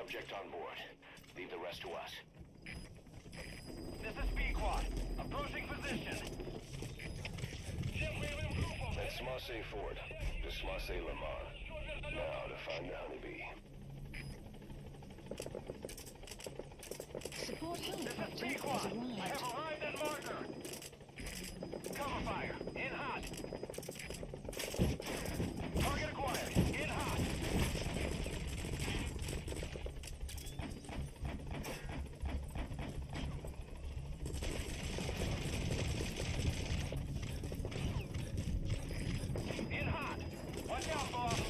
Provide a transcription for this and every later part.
subject on board. Leave the rest to us. This is B-Quad. Approaching position. That's Marseille Ford. This is Marseille Lamar. Now to find the honeybee. Support This is helicopter B-Quad. has I arrived. have arrived at marker. Cover fire. In hot. Target acquired. In hot. In hot. Watch out, boss.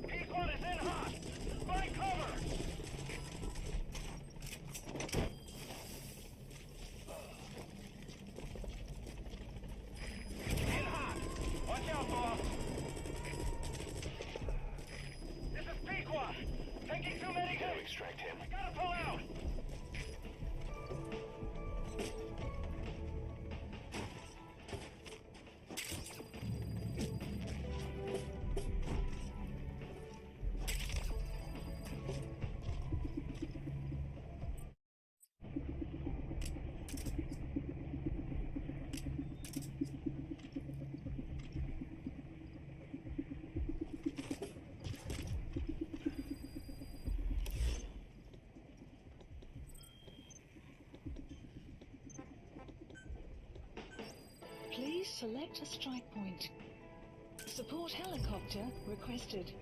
P-Quad is in hot. Find cover. In hot. Watch out, boss. This is P-Quad. Taking too many Gotta hits. extract him. Gotta pull out. Please select a strike point. Support helicopter requested.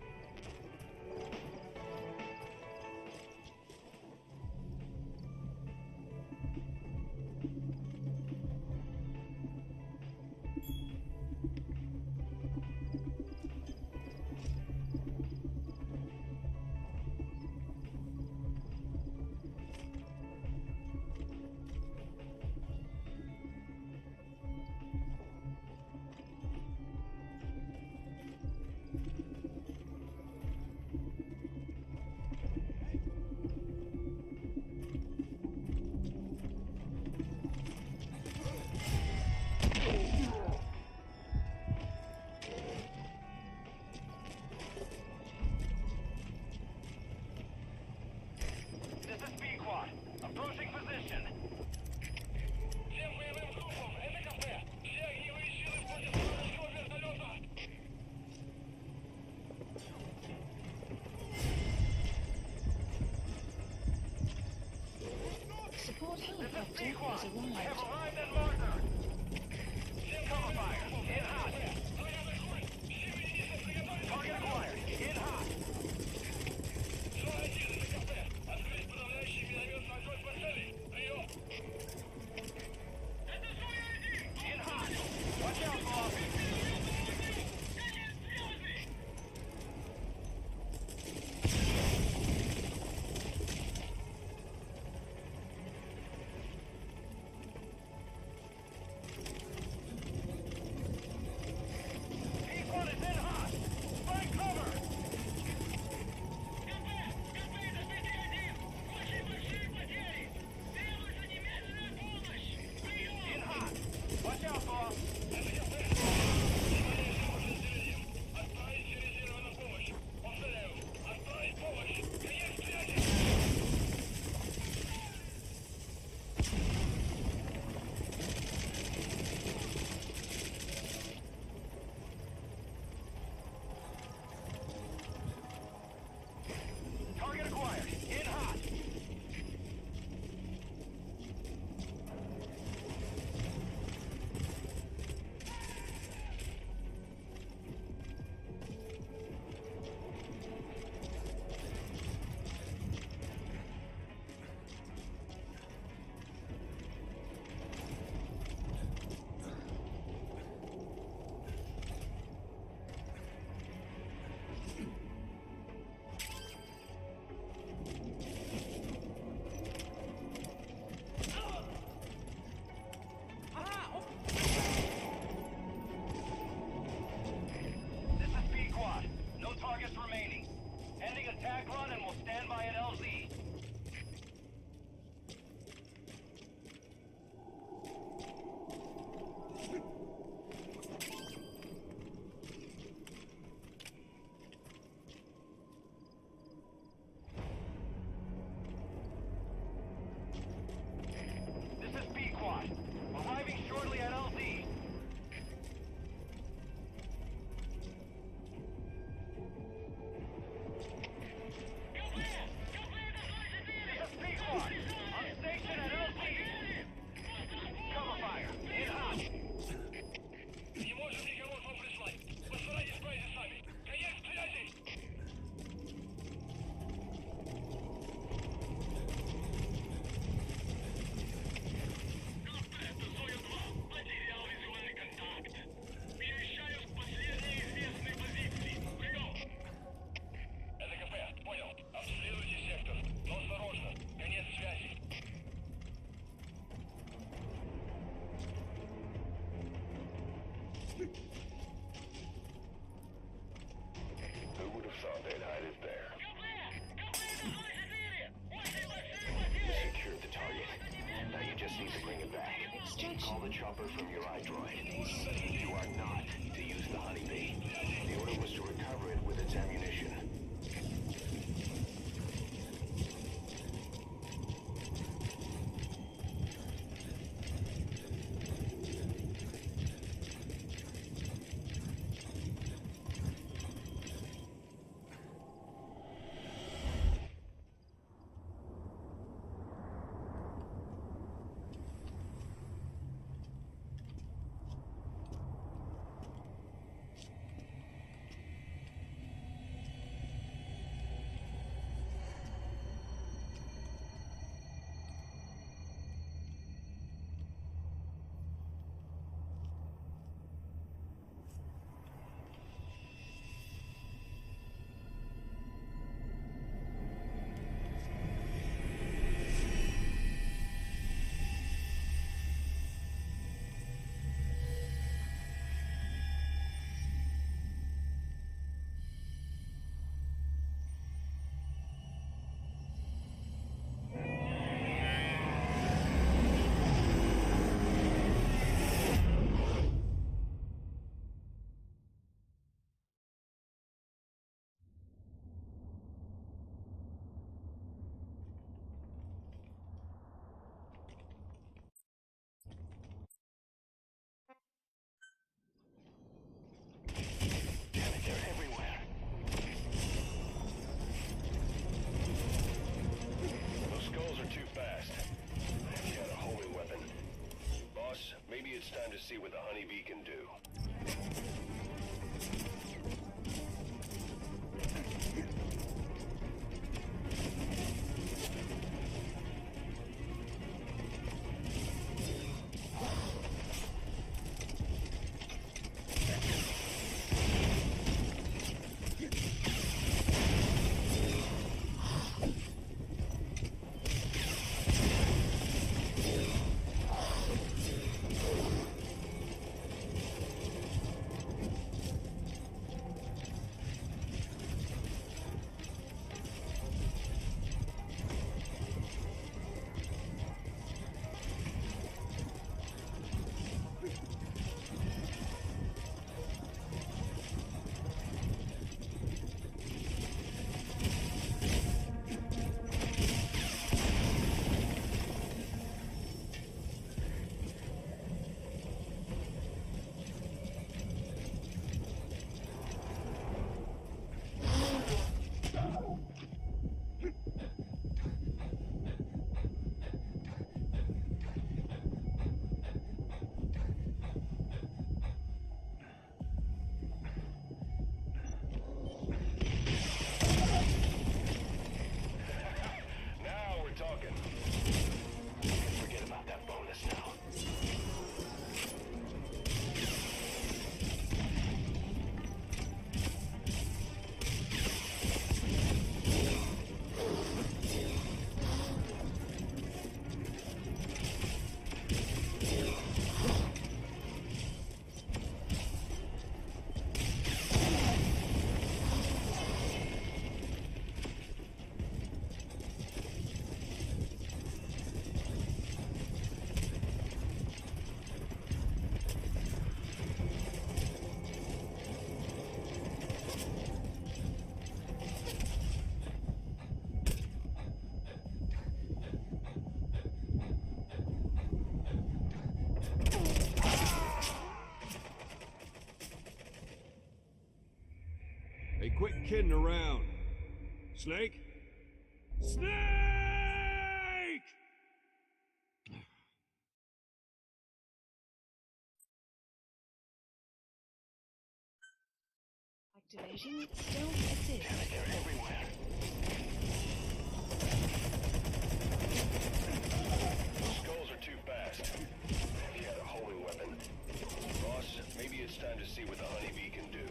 This is B-Quad. Approaching position. Всем боевым группам, это кафе. Все огневые силы против вражеского вертолета. Support This is helicopter B-Quad. has I have arrived. arrived at marker. Cover fire. In hot. Target acquired. In hot. In hot. Watch out, boss. Who would have thought they'd hide it there? You secured the target. Now you just need to bring it back. Call the chopper from your iDroid. You are not to use the honeybee. The order was to recover it with its ammunition. Maybe it's time to see what the honeybee can do. Hey, quit kidding around. Snake? Snake! Activation still exists. They're everywhere. Those skulls are too fast. If you had a homing weapon. Boss, maybe it's time to see what the honeybee can do.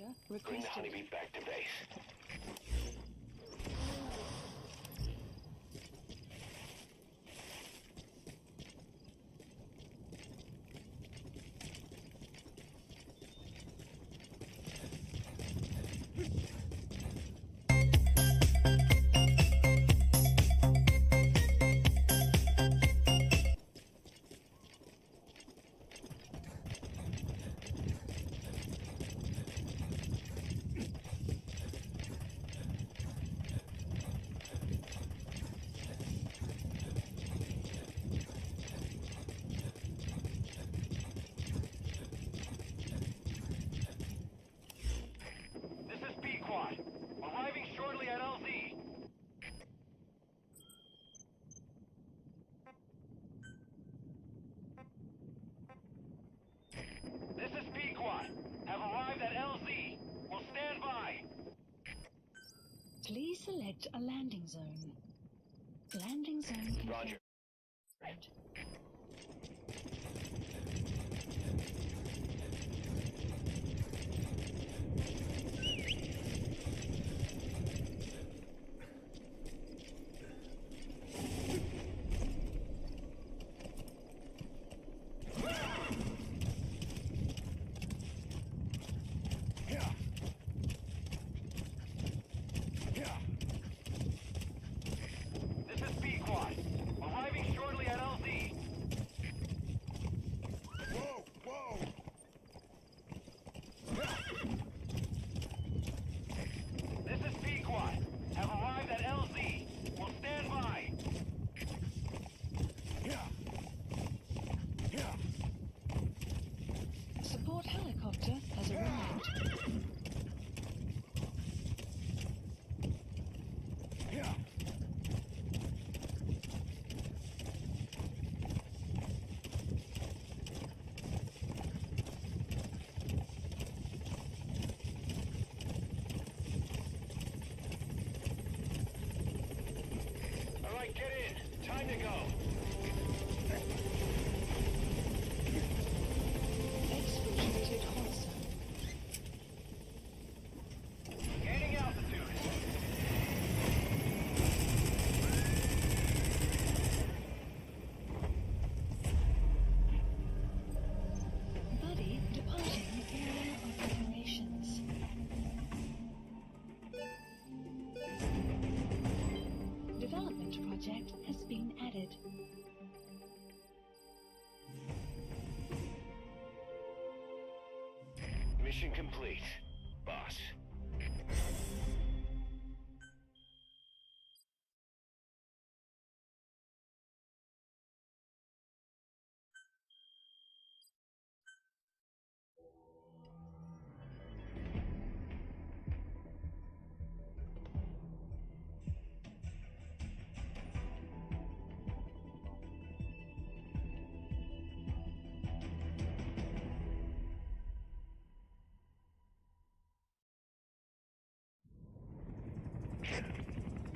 Bring the requested. honeybee back to base. This is B-Quad. Arriving shortly at LZ. This is B-Quad. Have arrived at LZ. Will stand by. Please select a landing zone. Landing zone Roger. confirmed. This is B-Quad. Arriving shortly at LZ. Whoa! Whoa! This is B-Quad. Have arrived at LZ. Will stand by. Support helicopter has arrived. All right, get in. Time to go. Exfiltrated hot zone. Gaining altitude. Buddy departing area of operations. Development project has been added. Mission complete, boss.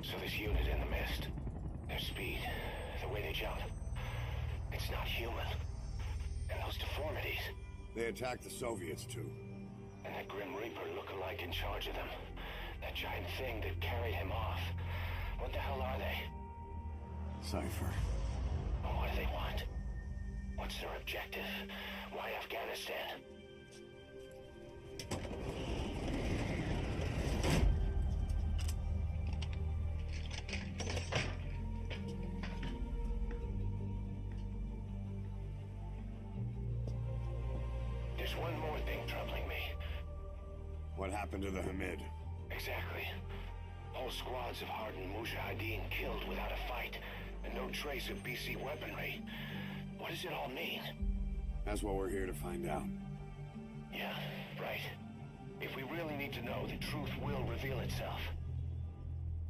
So this unit in the mist, their speed, the way they jump, it's not human. And those deformities, They attacked the Soviets too. and that Grim Reaper look-alike in charge of them. That giant thing that carried him off. What the hell are they? Cypher. What do they want? What's their objective? Why Afghanistan? There's one more thing troubling me. What happened to the Hamid? Exactly. Whole squads of hardened Mujahideen killed without a fight, and no trace of BC weaponry. What does it all mean? That's what we're here to find out. Yeah, right. If we really need to know, the truth will reveal itself.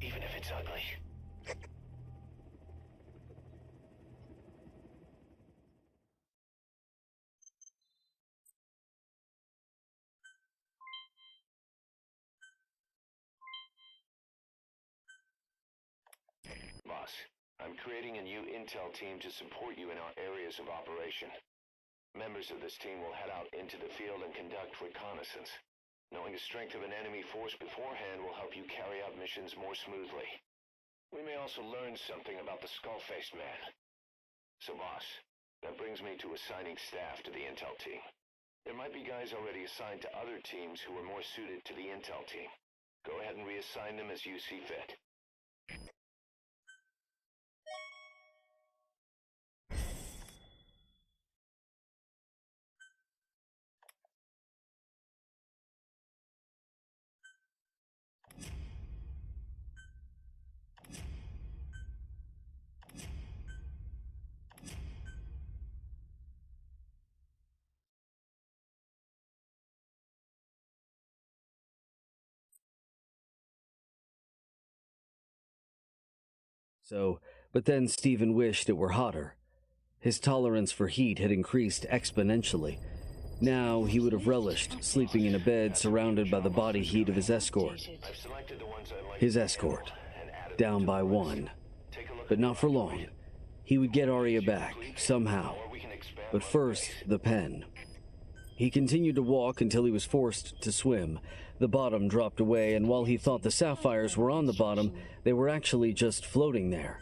Even if it's ugly. Boss, I'm creating a new intel team to support you in our areas of operation. Members of this team will head out into the field and conduct reconnaissance. Knowing the strength of an enemy force beforehand will help you carry out missions more smoothly. We may also learn something about the skull-faced man. So, boss, that brings me to assigning staff to the intel team. There might be guys already assigned to other teams who are more suited to the intel team. Go ahead and reassign them as you see fit. But then Stephen wished it were hotter. His tolerance for heat had increased exponentially. Now he would have relished sleeping in a bed surrounded by the body heat of his escort. I've selected the ones I like His escort, and added down them to by the list. one. Take a look But at not the for long. operation. He would get Arya back, somehow. Or we can expand But on first, base. the pen. He continued to walk until he was forced to swim. The bottom dropped away, and while he thought the sapphires were on the bottom, they were actually just floating there.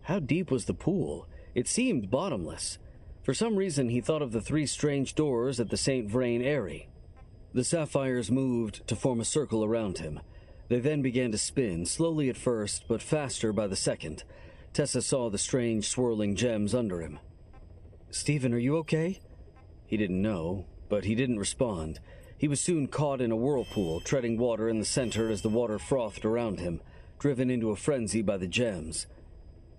How deep was the pool? It seemed bottomless. For some reason, he thought of the 3 strange doors at the St. Vrain Eyrie. The sapphires moved to form a circle around him. They then began to spin, slowly at first, but faster by the second. Tessa saw the strange swirling gems under him. "Stephen, are you okay?" He didn't know, but he didn't respond. He was soon caught in a whirlpool, treading water in the center as the water frothed around him, driven into a frenzy by the gems.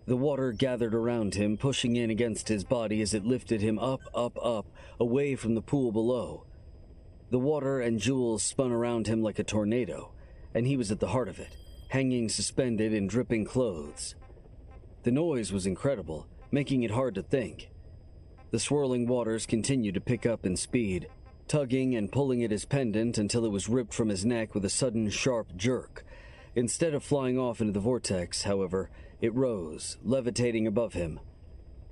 The water gathered around him, pushing in against his body as it lifted him up, away from the pool below. The water and jewels spun around him like a tornado, and he was at the heart of it, hanging suspended in dripping clothes. The noise was incredible, making it hard to think. The swirling waters continued to pick up in speed, tugging and pulling at his pendant until it was ripped from his neck with a sudden sharp jerk. Instead of flying off into the vortex, however, it rose, levitating above him.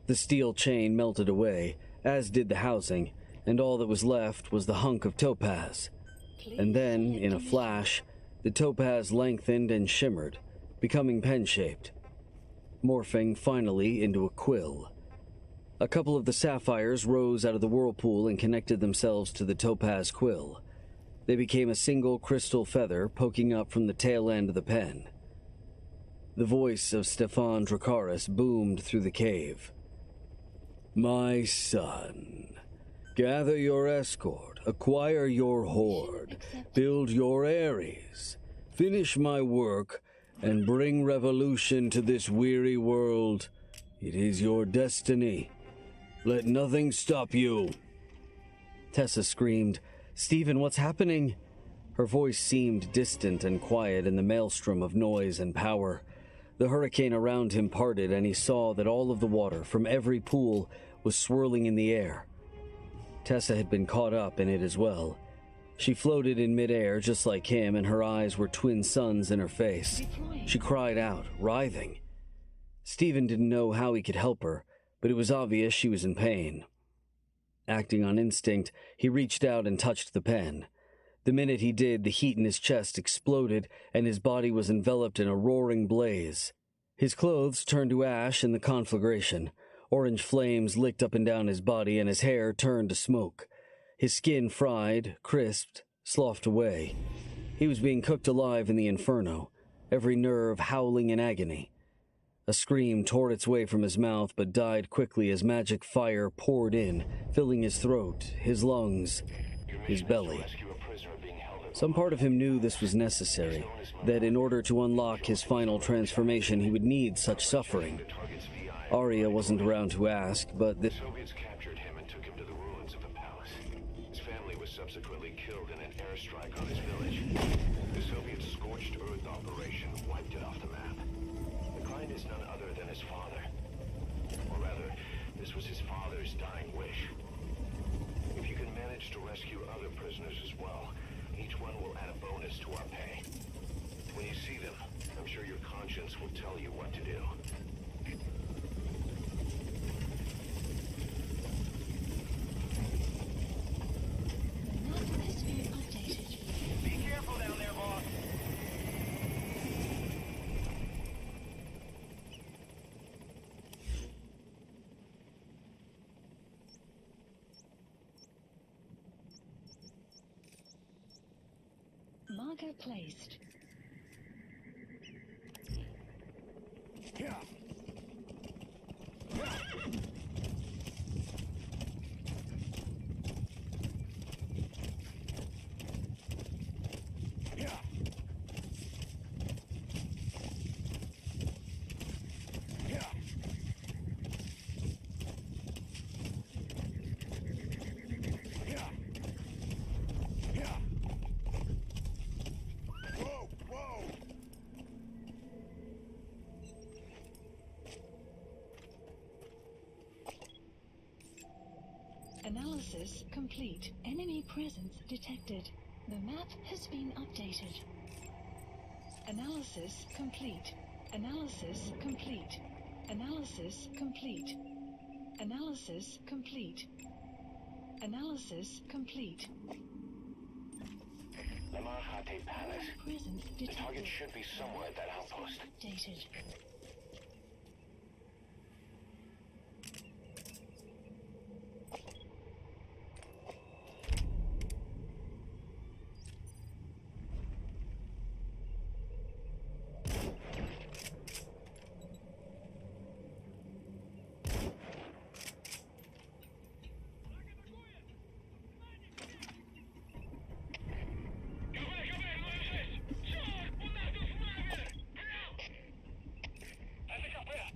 The steel chain melted away, as did the housing, and all that was left was the hunk of topaz. And then, in a flash, the topaz lengthened and shimmered, becoming pen-shaped, morphing finally into a quill. A couple of the sapphires rose out of the whirlpool and connected themselves to the topaz quill. They became a single crystal feather poking up from the tail end of the pen. The voice of Stefan Dracaris boomed through the cave. "My son, gather your escort, acquire your horde, build your Ares, finish my work, and bring revolution to this weary world. It is your destiny. Let nothing stop you." Tessa screamed, "Stephen, what's happening?" Her voice seemed distant and quiet in the maelstrom of noise and power. The hurricane around him parted, and he saw that all of the water from every pool was swirling in the air. Tessa had been caught up in it as well. She floated in midair just like him, and her eyes were twin suns in her face. She cried out, writhing. Stephen didn't know how he could help her, but it was obvious she was in pain. Acting on instinct, he reached out and touched the pen. The minute he did, the heat in his chest exploded, and his body was enveloped in a roaring blaze. His clothes turned to ash in the conflagration. Orange flames licked up and down his body, and his hair turned to smoke. His skin fried, crisped, sloughed away. He was being cooked alive in the inferno, every nerve howling in agony. A scream tore its way from his mouth, but died quickly as magic fire poured in, filling his throat, his lungs, his belly. Some part of him knew this was necessary, that in order to unlock his final transformation, he would need such suffering. Arya wasn't around to ask, but The Soviets captured him and took him to the ruins of the palace. His family was subsequently killed in an airstrike on his village. The Soviet scorched earth operation wiped it off the map. The client is none other than his father. Or rather, this was his father's dying wish. If you can manage to rescue other prisoners as well, each one will add a bonus to our pay. When you see them, I'm sure your conscience will tell you what to do. Not the best view updated. Tracker placed. Yeah. Analysis complete. Enemy presence detected. The map has been updated. Analysis complete. Analysis complete. Analysis complete. Analysis complete. Analysis complete. The Mahate Palace. Presence The detected. target should be somewhere at that outpost. Updated.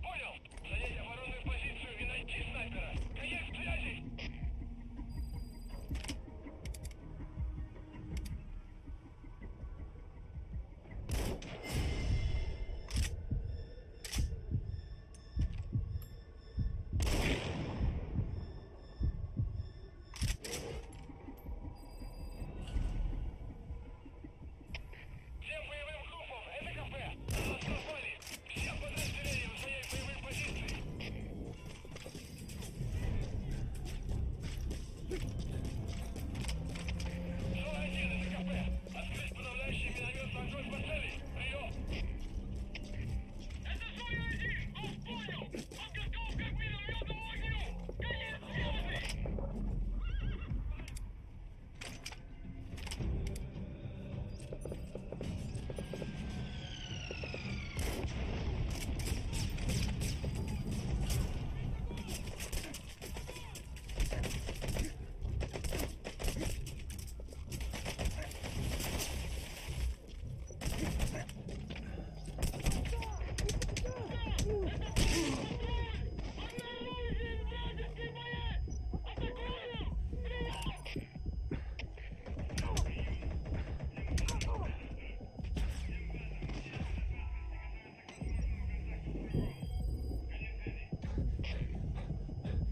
Понял! Занять оборонную позицию и найти снайпера! Конец связи! Всем боевым группам! Это кафе! Нас напали! Всем подразделениям занять боевые позиции! Зона 1, это кафе! Открыть подавляющий минометный огонь по цели! Прием! Это зона 1! Вас понял! Подготовка к минометному огню! Конец связи! Обнаружен вражеский боец! Атакуем! Прием!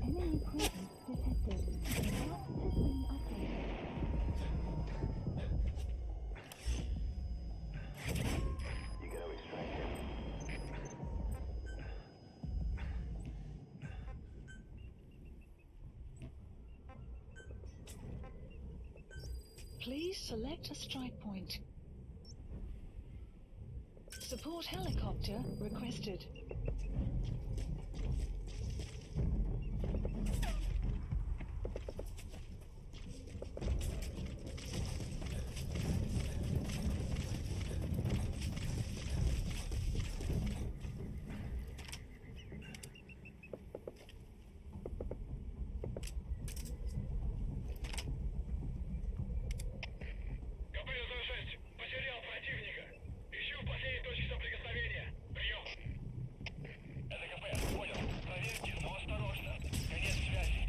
Enemy presence detected. The map has been updated. You gotta extract him. Please select a strike point. Support helicopter requested. КП-06! Потерял противника! Ищу последние точки соприкосновения! Прием! Это КП, понял. Проверьте, но осторожно. Конец связи.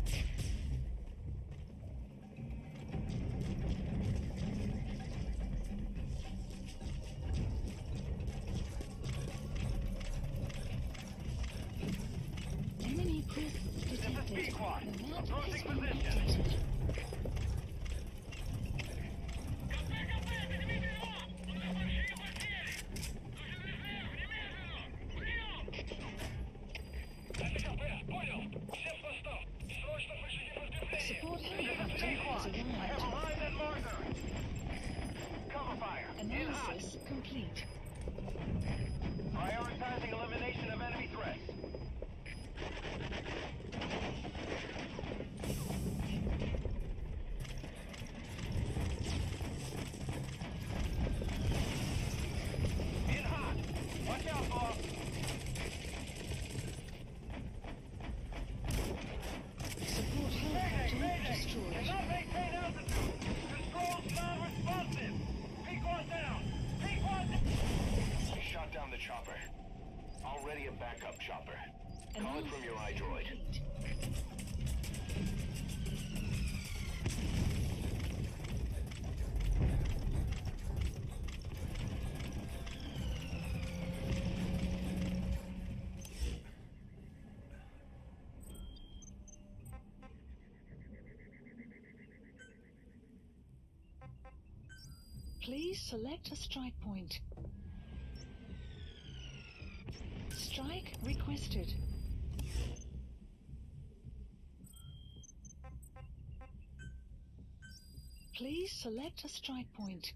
Enemy presence detected. Pequod. The map Approaching has been position. updated. КП, это Дмитриева! У нас большие потери! Нужен резерв, немедленно! Прием! Это КП, понял. Всем с постов. Срочно пришлите подкрепление. Support This is helicopter has Pequod. I have arrived. arrived at marker. Cover fire. In hot. Analysis complete. Prioritizing elimination of enemy threats. backup chopper. Call it from your iDroid. Complete. Please select a strike point. Strike requested. Please select a strike point.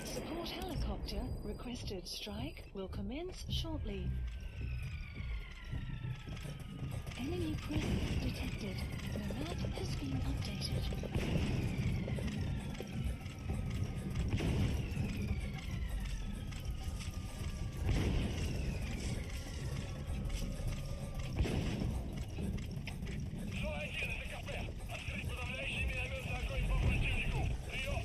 Support helicopter requested. Strike will commence shortly. Enemy presence detected. The map has been updated. Шел один, это КП. Открыть подавляющий минометный огонь по противнику. Прием.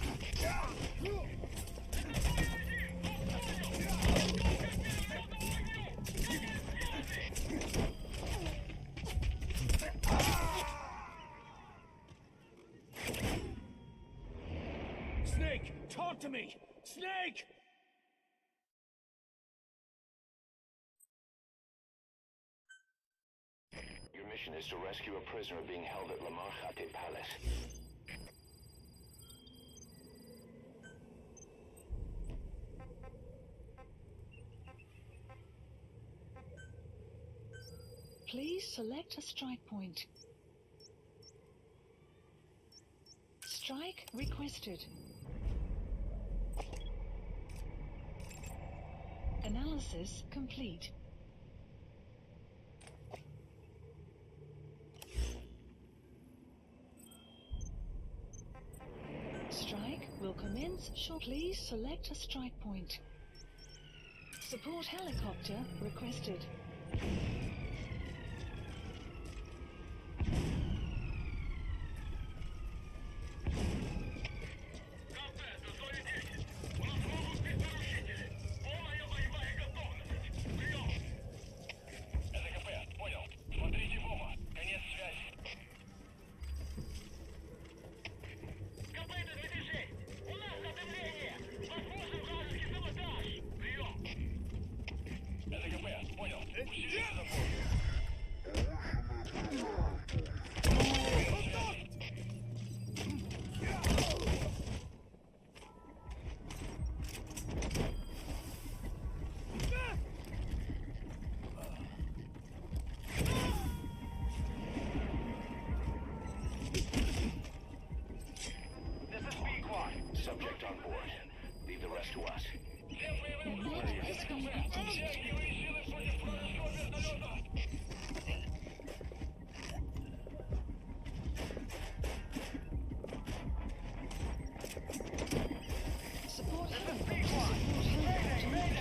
Snake, talk to me! Snake! Your mission is to rescue a prisoner being held at Lamarjate Palace. Please select a strike point. Strike requested. Analysis complete. Strike will commence shortly. Please select a strike point. Support helicopter requested. КП, до зоны 10. У нас могут быть нарушители. Полная боевая готовность. Прием. Это КП, понял. Смотрите в оба. Конец связи. КП, это 26. У нас задымление. Возможен вражеский саботаж. Прием. Это КП, понял. Усилите запор. This is Pequod. Subject on board. Leave the rest to us. Всем боевым The map has been updated. Стягивай силы против вражеского вертолета. Support helicopter. Support helicopter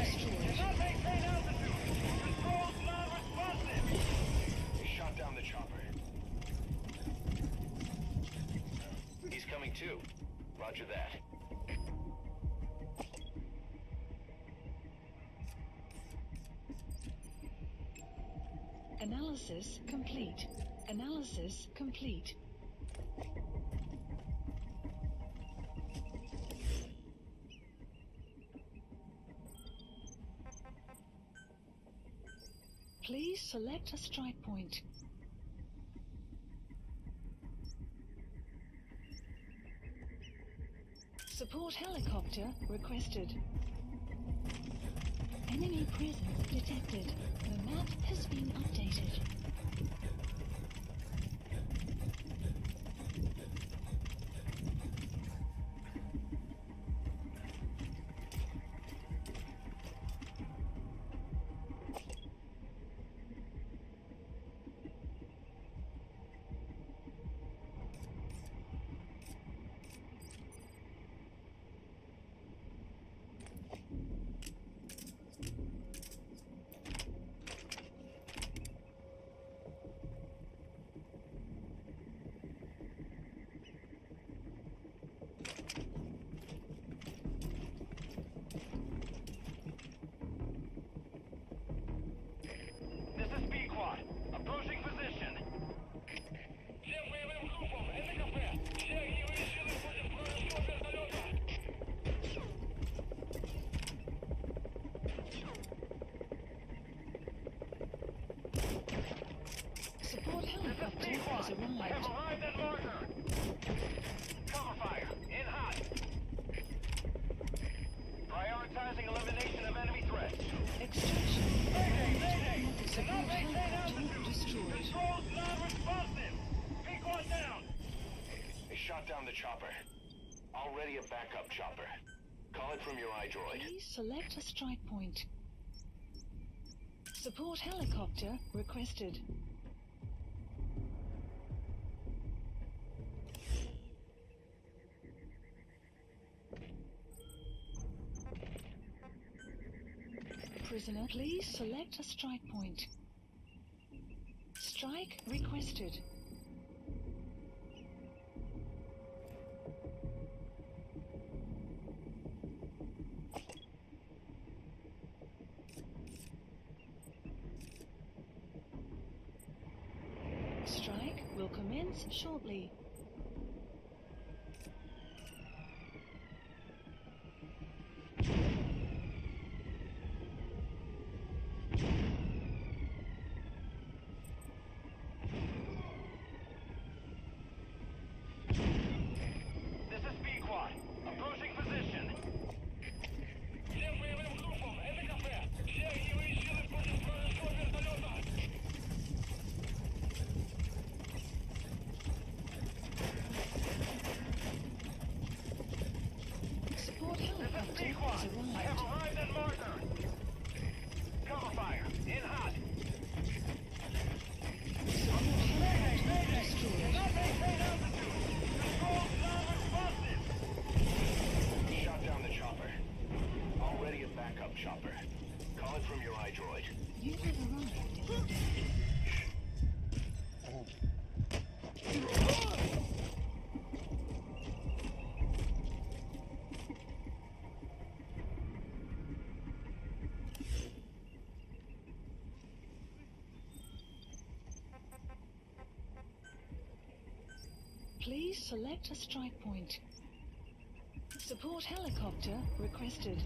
destroyed. Cannot maintain altitude. Controls non-responsive. He shot down the chopper. He's coming too. Roger that. Analysis complete. Analysis complete. Please select a strike point. Support helicopter requested. Enemy presence detected. The map has been updated. Support helicopter has I have arrived. arrived at marker. Cover fire. In hot. Prioritizing elimination of enemy threats. Extraction. Mayday! Support helicopter destroyed. Controls non-responsive. Pequod down. They shot down the chopper. Already a backup chopper. Call it from your iDroid. Please select a strike point. Support helicopter requested. Prisoner, please select a strike point. Strike requested. Strike will commence shortly. This is Pequod. Approaching position. Всем боевым группам, это кафе. Все огневые силы против вражеского вертолета. Support This is helicopter Pequod. has I have arrived. arrived at marker. Cover fire. In hot. Support helicopter destroyed. Not maintain altitude. Controls non-responsive. Shot down the chopper. Already a backup chopper. Call it from your iDroid. You have arrived. Please select a strike point. Support helicopter requested.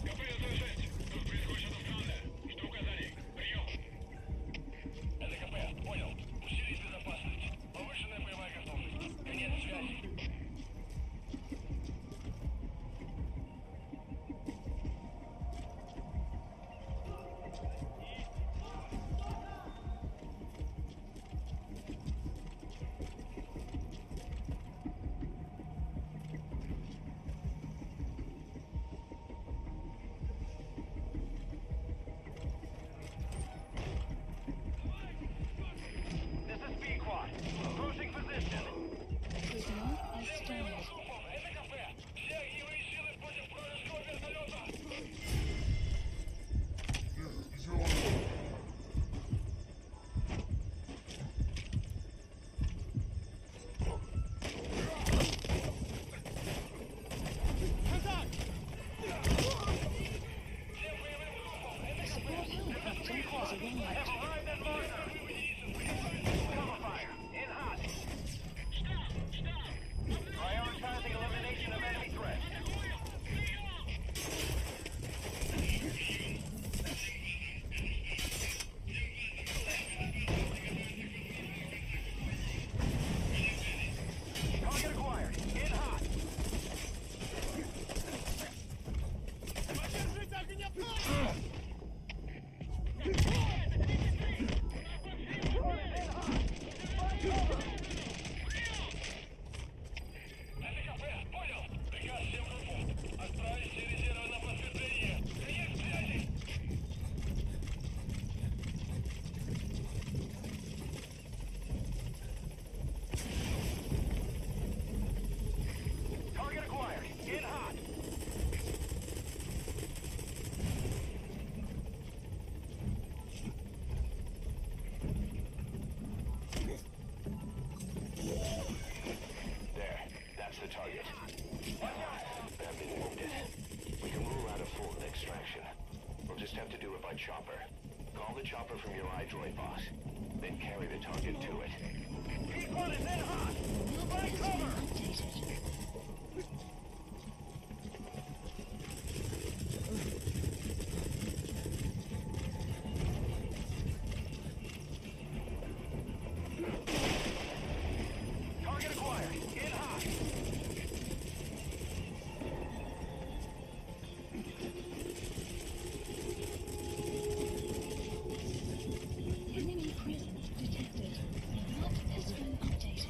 КП-106. Тут происходит что-то странное. Что указаний? Прием. Это КП. Понял. Усилить безопасность. Повышенная боевая готовность. Конец связи. This is Pequod. Approaching position. Prisoner as stalled. Группам, это кафе. Все огневые силы против вражеского вертолета. Support helicopter has arrived. Arrived at marker. Cover fire. In hot. Prioritizing elimination of enemy threats. Target acquired. In hot. Это КП. Понял. Приказ всем группам. Отправить все резервы на просветление. Конец связи. Target acquired. In hot. There. That's the target. Badly wounded. We can rule out a full extraction. We'll just have to do it by chopper. Call the chopper from your iDroid box. Then carry the target to it. run is in hot. Map Find has cover. been updated. Target acquired. In hot. Enemy presence detected. Map has been updated.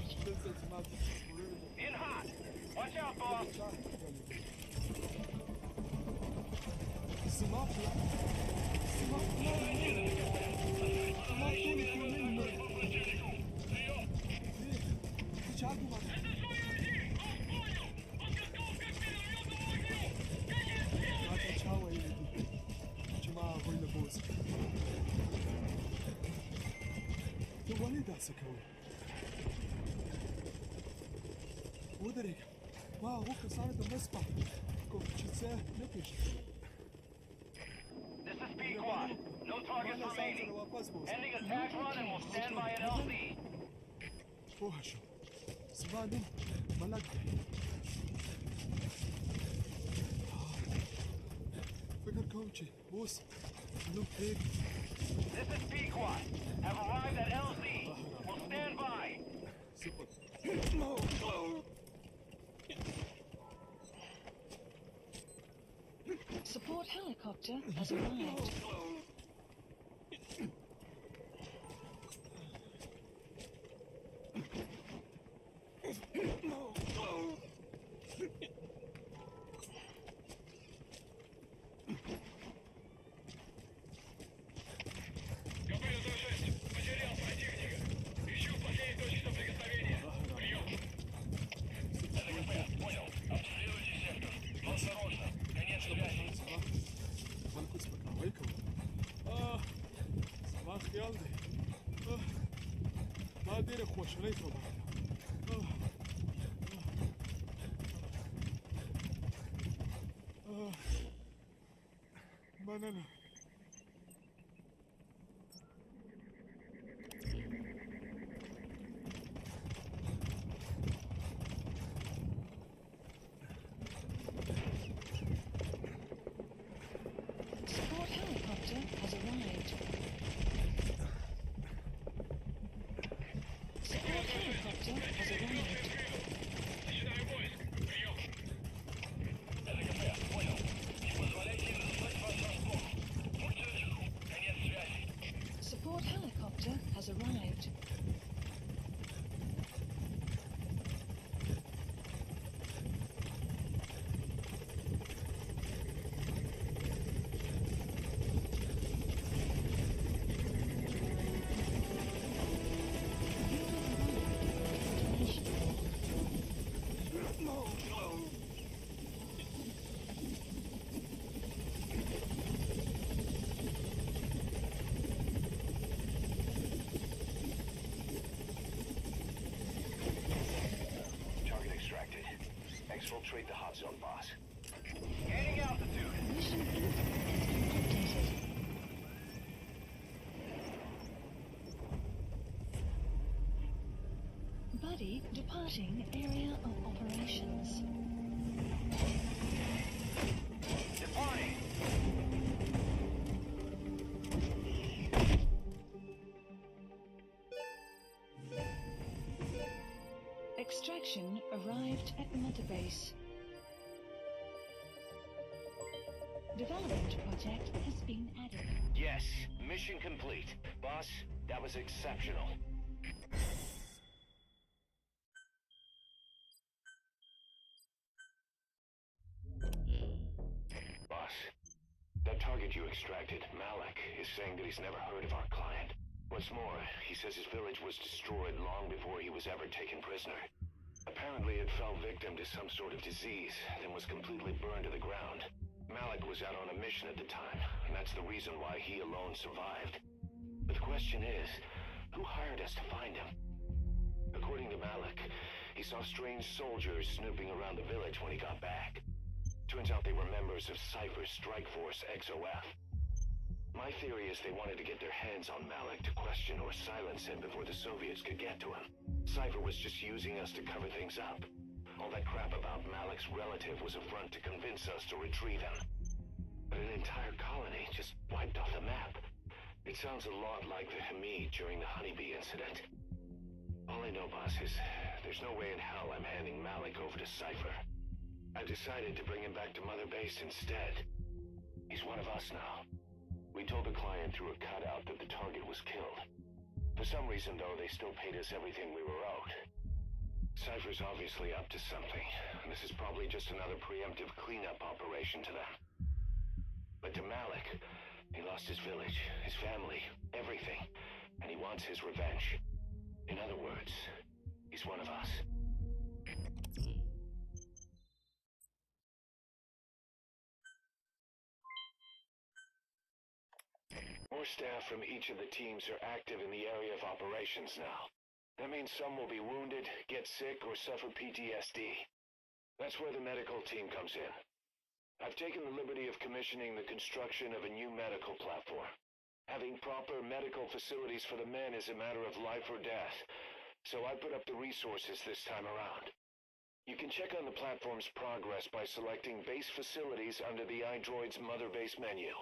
In hot. Watch out, boss. ودرك ما هو صارت المسبح كوفشيتسه نبيش This is Pequod. No targets remaining. Ending attack run and we'll stand by at LZ. فوهشو سبانم ملك فكر كوتشي بوس لوك هيك This is Pequod. Have arrived at LZ. We'll stand by. Support helicopter has arrived. КП-106. Потерял противника. Ищу в последней точке соприкосновения. Прием. КП, понял. Обследуйте сектор. Но осторожно. Конец связи. مالكم سبقا ويلكم صباح خيالدي ما ادري اخوة شريف بنانا Support helicopter has arrived. Support helicopter has arrived. Начинаю поиск. Прием. КП, понял. Не позволяйте им разузнать вас врасплох. Будьте начеку. Конец связи. Support helicopter has arrived. Target extracted. Exfiltrate the hot zone, boss. Gaining altitude. Mission info has been updated. Buddy departing area of operations. Departing. Extraction arrived at Mother Base. Development project has been added. Yes, mission complete. Boss, that was exceptional. Boss, that target you extracted, Malik, is saying that he's never heard of our client. What's more, he says his village was destroyed long before he was ever taken prisoner. Apparently it fell victim to some sort of disease, then was completely burned to the ground. Malik was out on a mission at the time, and that's the reason why he alone survived. But the question is, who hired us to find him? According to Malik, he saw strange soldiers snooping around the village when he got back. Turns out they were members of Cypher's Strike Force XOF. My theory is they wanted to get their hands on Malik to question or silence him before the Soviets could get to him. Cypher was just using us to cover things up. All that crap about Malik's relative was a front to convince us to retrieve him. But an entire colony just wiped off the map. It sounds a lot like the Hamid during the honeybee incident. All I know, boss, is there's no way in hell I'm handing Malik over to Cypher. I decided to bring him back to Mother Base instead. He's one of us now. We told the client through a cutout that the target was killed. For some reason, though, they still paid us everything we were owed. Cypher's obviously up to something, and this is probably just another preemptive cleanup operation to them. But to Malik, he lost his village, his family, everything, and he wants his revenge. In other words, he's one of us. More staff from each of the teams are active in the area of operations now. That means some will be wounded, get sick, or suffer PTSD. That's where the medical team comes in. I've taken the liberty of commissioning the construction of a new medical platform. Having proper medical facilities for the men is a matter of life or death, so I put up the resources this time around. You can check on the platform's progress by selecting base facilities under the iDroid's Mother Base menu.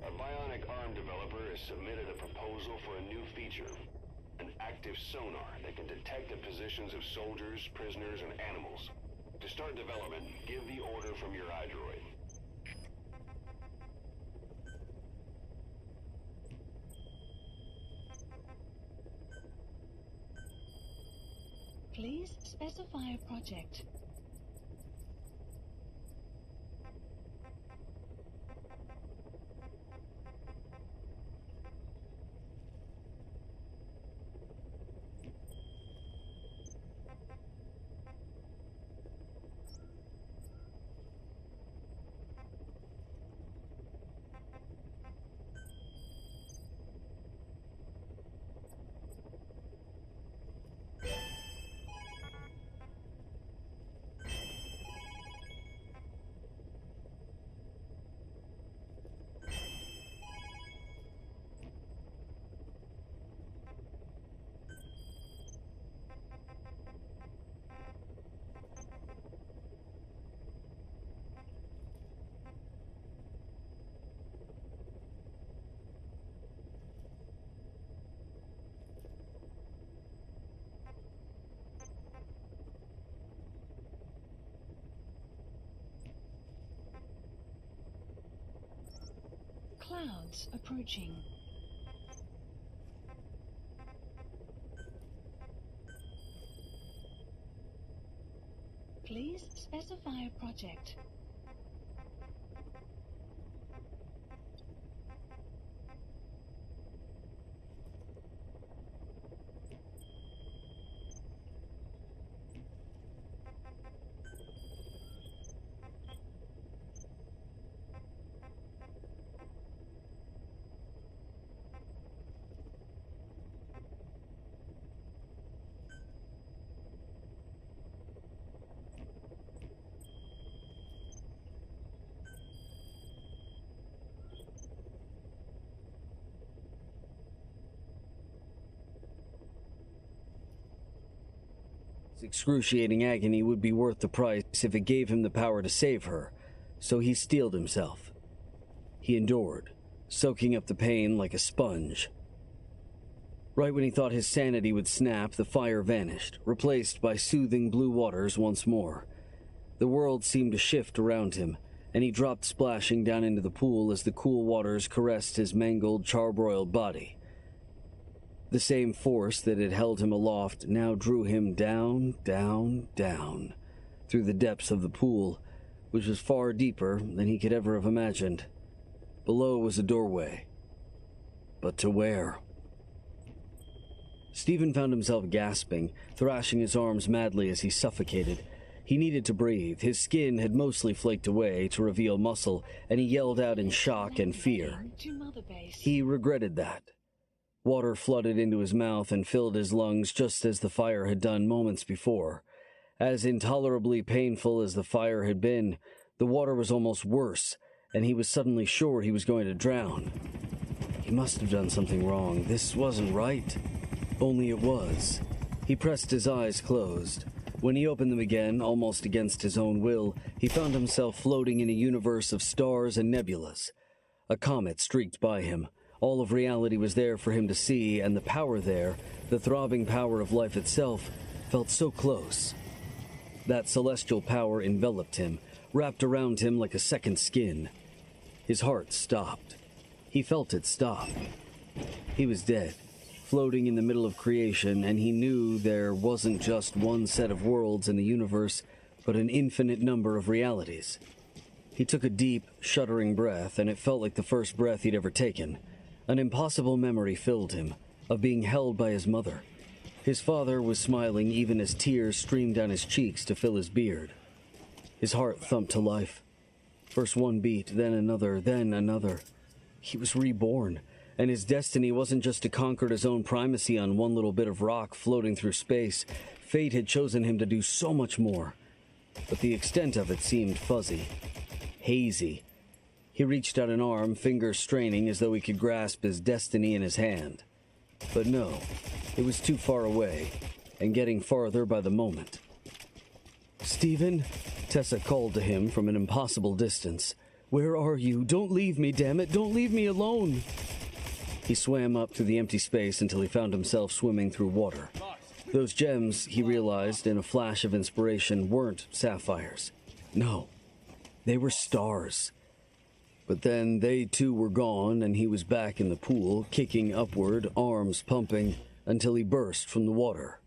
A bionic arm developer has submitted a proposal for a new feature, an active sonar that can detect the positions of soldiers, prisoners, and animals. To start development, give the order from your iDroid. Please specify a project. Clouds approaching. Please specify a project. Excruciating agony would be worth the price if it gave him the power to save her, so he steeled himself. He endured, soaking up the pain like a sponge. Right when he thought his sanity would snap, the fire vanished, replaced by soothing blue waters once more. The world seemed to shift around him, and he dropped splashing down into the pool as the cool waters caressed his mangled, charbroiled body. The same force that had held him aloft now drew him down, down, down, through the depths of the pool, which was far deeper than he could ever have imagined. Below was a doorway. But to where? Stephen found himself gasping, thrashing his arms madly as he suffocated. He needed to breathe. His skin had mostly flaked away to reveal muscle, and he yelled out in shock and fear. He regretted that. Water flooded into his mouth and filled his lungs just as the fire had done moments before. As intolerably painful as the fire had been, the water was almost worse, and he was suddenly sure he was going to drown. He must have done something wrong. This wasn't right. Only it was. He pressed his eyes closed. When he opened them again, almost against his own will, he found himself floating in a universe of stars and nebulas. A comet streaked by him. All of reality was there for him to see, and the power there, the throbbing power of life itself, felt so close. That celestial power enveloped him, wrapped around him like a second skin. His heart stopped. He felt it stop. He was dead, floating in the middle of creation, and he knew there wasn't just one set of worlds in the universe, but an infinite number of realities. He took a deep, shuddering breath, and it felt like the first breath he'd ever taken. An impossible memory filled him, of being held by his mother. His father was smiling even as tears streamed down his cheeks to fill his beard. His heart thumped to life. First one beat, then another, then another. He was reborn, and his destiny wasn't just to conquer his own primacy on one little bit of rock floating through space. Fate had chosen him to do so much more. But the extent of it seemed fuzzy, hazy. He reached out an arm, fingers straining as though he could grasp his destiny in his hand. But no, it was too far away, and getting farther by the moment. "Stephen?" Tessa called to him from an impossible distance. "Where are you? Don't leave me, damn it! Don't leave me alone!" He swam up through the empty space until he found himself swimming through water. Those gems, he realized in a flash of inspiration, weren't sapphires. No, they were stars. But then they too were gone, and he was back in the pool, kicking upward, arms pumping, until he burst from the water.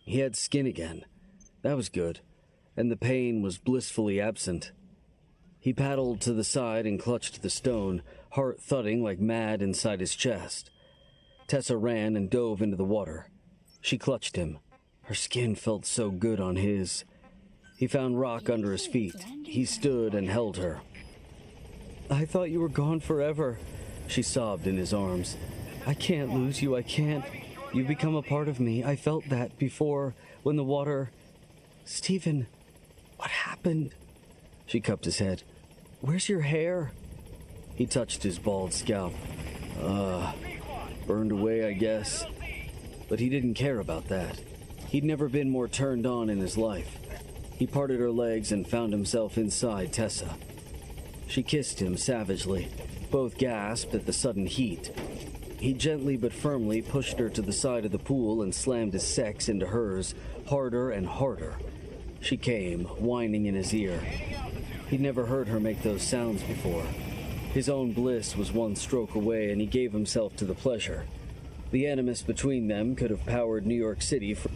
He had skin again. That was good, and the pain was blissfully absent. He paddled to the side and clutched the stone, heart thudding like mad inside his chest. Tessa ran and dove into the water. She clutched him. Her skin felt so good on his. He found rock under his feet. He stood and held her. "I thought you were gone forever," she sobbed in his arms. "I can't lose you, I can't. You've become a part of me. I felt that before, when the water... Stephen, what happened?" She cupped his head. "Where's your hair?" He touched his bald scalp. Burned away, I guess. But he didn't care about that. He'd never been more turned on in his life. He parted her legs and found himself inside Tessa. She kissed him savagely. Both gasped at the sudden heat. He gently but firmly pushed her to the side of the pool and slammed his sex into hers, harder and harder. She came, whining in his ear. He'd never heard her make those sounds before. His own bliss was one stroke away, and he gave himself to the pleasure. The animus between them could have powered New York City for